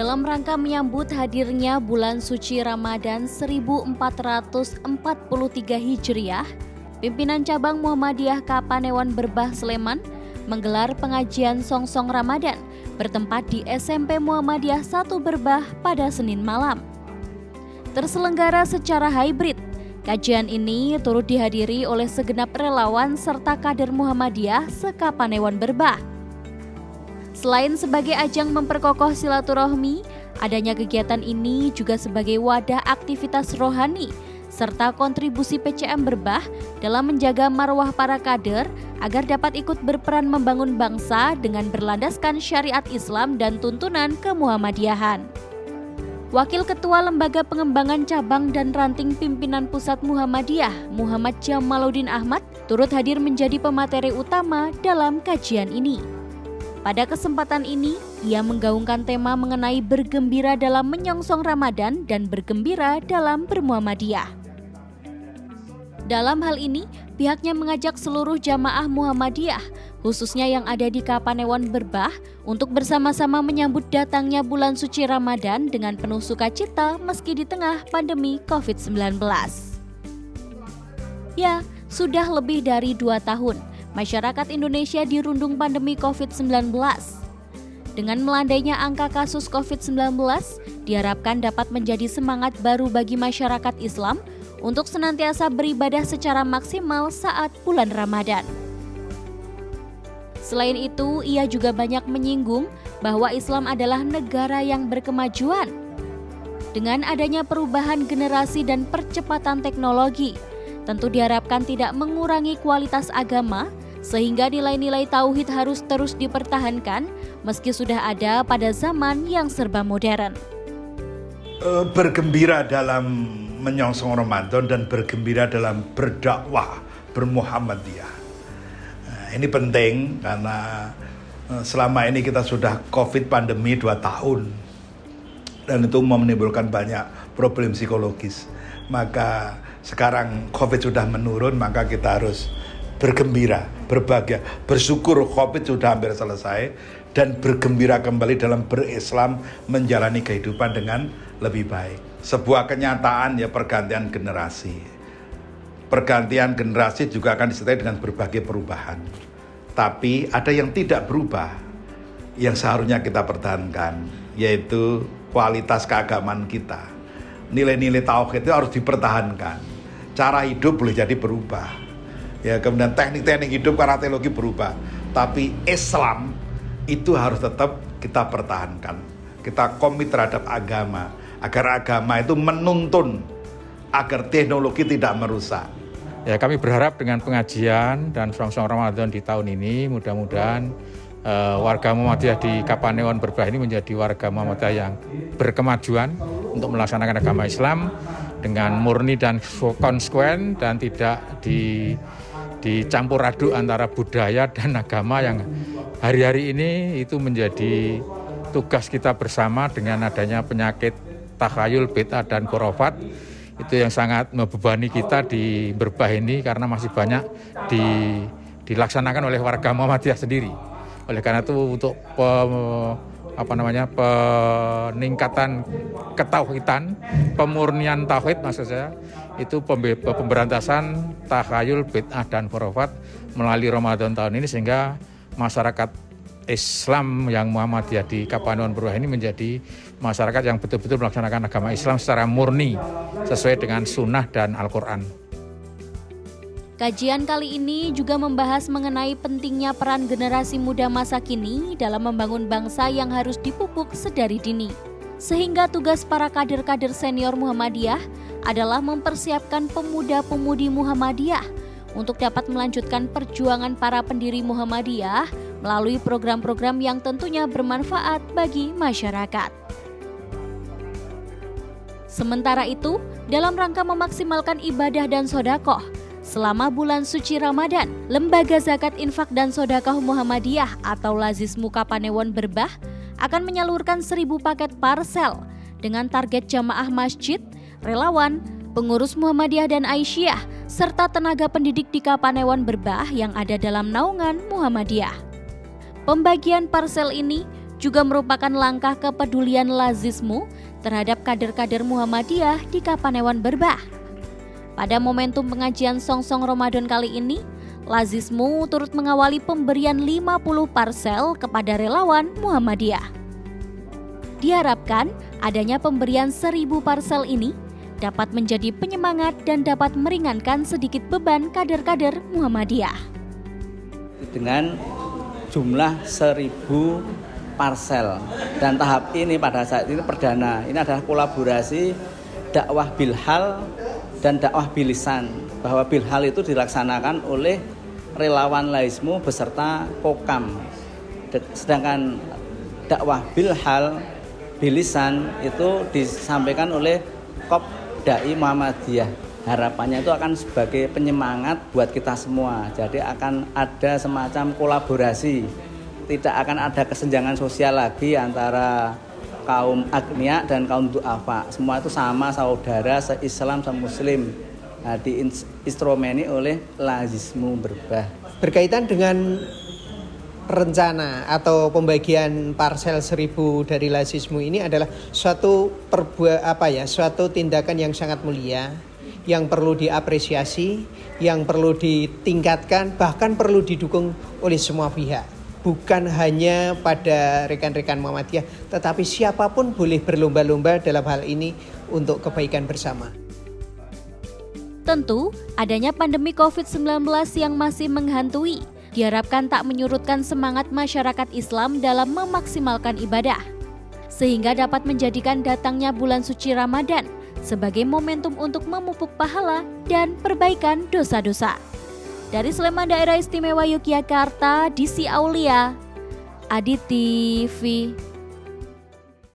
dalam rangka menyambut hadirnya bulan suci Ramadan 1443 Hijriah, pimpinan cabang Muhammadiyah Kapanewon Berbah Sleman menggelar pengajian Songsong Ramadan bertempat di SMP Muhammadiyah 1 Berbah pada Senin malam. Terselenggara secara hybrid, kajian ini turut dihadiri oleh segenap relawan serta kader Muhammadiyah se-Kapanewon Berbah. Selain sebagai ajang memperkokoh silaturahmi, adanya kegiatan ini juga sebagai wadah aktivitas rohani serta kontribusi PCM Berbah dalam menjaga marwah para kader agar dapat ikut berperan membangun bangsa dengan berlandaskan syariat Islam dan tuntunan kemuhammadiyahan. Wakil Ketua Lembaga Pengembangan Cabang dan Ranting Pimpinan Pusat Muhammadiyah, Muhammad Jamaluddin Ahmad, turut hadir menjadi pemateri utama dalam kajian ini. Pada kesempatan ini, ia menggaungkan tema mengenai bergembira dalam menyongsong Ramadan dan bergembira dalam bermuhammadiyah. Dalam hal ini, pihaknya mengajak seluruh jamaah Muhammadiyah, khususnya yang ada di Kapanewon Berbah, untuk bersama-sama menyambut datangnya bulan suci Ramadan dengan penuh sukacita meski di tengah pandemi COVID-19. Ya, sudah lebih dari 2 tahun, masyarakat Indonesia dirundung pandemi COVID-19. Dengan melandainya angka kasus COVID-19, diharapkan dapat menjadi semangat baru bagi masyarakat Islam untuk senantiasa beribadah secara maksimal saat bulan Ramadan. Selain itu, ia juga banyak menyinggung bahwa Islam adalah negara yang berkemajuan. Dengan adanya perubahan generasi dan percepatan teknologi, tentu diharapkan tidak mengurangi kualitas agama, sehingga nilai-nilai tauhid harus terus dipertahankan meski sudah ada pada zaman yang serba modern. Bergembira dalam menyongsong Ramadan dan bergembira dalam berdakwah bermuhammadiyah. Ini penting karena selama ini kita sudah COVID pandemi 2 tahun dan itu menimbulkan banyak problem psikologis. Maka sekarang COVID sudah menurun, maka kita harus bergembira, berbahagia, bersyukur COVID sudah hampir selesai dan bergembira kembali dalam berislam menjalani kehidupan dengan lebih baik. Sebuah kenyataan ya pergantian generasi. Pergantian generasi juga akan disertai dengan berbagai perubahan. Tapi ada yang tidak berubah yang seharusnya kita pertahankan, yaitu kualitas keagamaan kita. Nilai-nilai tauhid itu harus dipertahankan. Cara hidup boleh jadi berubah. Ya, kemudian teknik-teknik hidup karena teknologi berubah. Tapi Islam itu harus tetap kita pertahankan. Kita komit terhadap agama, agar agama itu menuntun agar teknologi tidak merusak. Ya, kami berharap dengan pengajian dan songsong Ramadan di tahun ini mudah-mudahan warga Muhammadiyah di Kapanewon Berbah ini menjadi warga Muhammadiyah yang berkemajuan untuk melaksanakan agama Islam dengan murni dan konsekuen dan tidak dicampur aduk antara budaya dan agama yang hari-hari ini itu menjadi tugas kita bersama dengan adanya penyakit takhayul, bid'ah dan khurafat. Itu yang sangat membebani kita di Berbah ini karena masih banyak dilaksanakan oleh warga Muhammadiyah sendiri. Oleh karena itu untuk peningkatan ketauhidan, pemurnian tauhid maksud saya, itu pemberantasan takhayul, bid'ah dan khurafat melalui Ramadan tahun ini sehingga masyarakat Islam yang Muhammadiyah di Kapanewon Berbah ini menjadi masyarakat yang betul-betul melaksanakan agama Islam secara murni sesuai dengan sunnah dan Al-Quran. Kajian kali ini juga membahas mengenai pentingnya peran generasi muda masa kini dalam membangun bangsa yang harus dipupuk sedari dini. Sehingga tugas para kader-kader senior Muhammadiyah adalah mempersiapkan pemuda-pemudi Muhammadiyah untuk dapat melanjutkan perjuangan para pendiri Muhammadiyah melalui program-program yang tentunya bermanfaat bagi masyarakat. Sementara itu, dalam rangka memaksimalkan ibadah dan sedekah selama bulan suci Ramadan, Lembaga Zakat Infak dan Sedekah Muhammadiyah atau Lazismu Kapanewon Berbah akan menyalurkan 1.000 paket parsel dengan target jamaah masjid, relawan, pengurus Muhammadiyah dan Aisyah, serta tenaga pendidik di Kapanewon Berbah yang ada dalam naungan Muhammadiyah. Pembagian parsel ini juga merupakan langkah kepedulian Lazismu terhadap kader-kader Muhammadiyah di Kapanewon Berbah. Pada momentum pengajian Songsong Ramadan kali ini, Lazismu turut mengawali pemberian 50 parsel kepada relawan Muhammadiyah. Diharapkan adanya pemberian 1000 parsel ini dapat menjadi penyemangat dan dapat meringankan sedikit beban kader-kader Muhammadiyah. Dengan jumlah 1000 parsel, dan tahap ini pada saat ini perdana. Ini adalah kolaborasi dakwah bilhal dan dakwah bilisan, bahwa bilhal itu dilaksanakan oleh relawan Lazismu beserta Kokam, sedangkan dakwah bilhal bilisan itu disampaikan oleh Kop Dai Muhammadiyah. Harapannya itu akan sebagai penyemangat buat kita semua. Jadi akan ada semacam kolaborasi, tidak akan ada kesenjangan sosial lagi antara kaum agniya dan kaum du'afa. Semua itu sama, saudara, se-Islam, se-Muslim. Nah, diinstrumeni oleh Lazismu Berbah. Berkaitan dengan rencana atau pembagian parsel 1000 dari Lazismu ini adalah suatu tindakan yang sangat mulia, yang perlu diapresiasi, yang perlu ditingkatkan, bahkan perlu didukung oleh semua pihak. Bukan hanya pada rekan-rekan Muhammadiyah, tetapi siapapun boleh berlomba-lomba dalam hal ini untuk kebaikan bersama. Tentu, adanya pandemi COVID-19 yang masih menghantui diharapkan tak menyurutkan semangat masyarakat Islam dalam memaksimalkan ibadah, sehingga dapat menjadikan datangnya bulan suci Ramadan sebagai momentum untuk memupuk pahala dan perbaikan dosa-dosa. Dari Sleman, Daerah Istimewa Yogyakarta, Disi Aulia, Adi TV.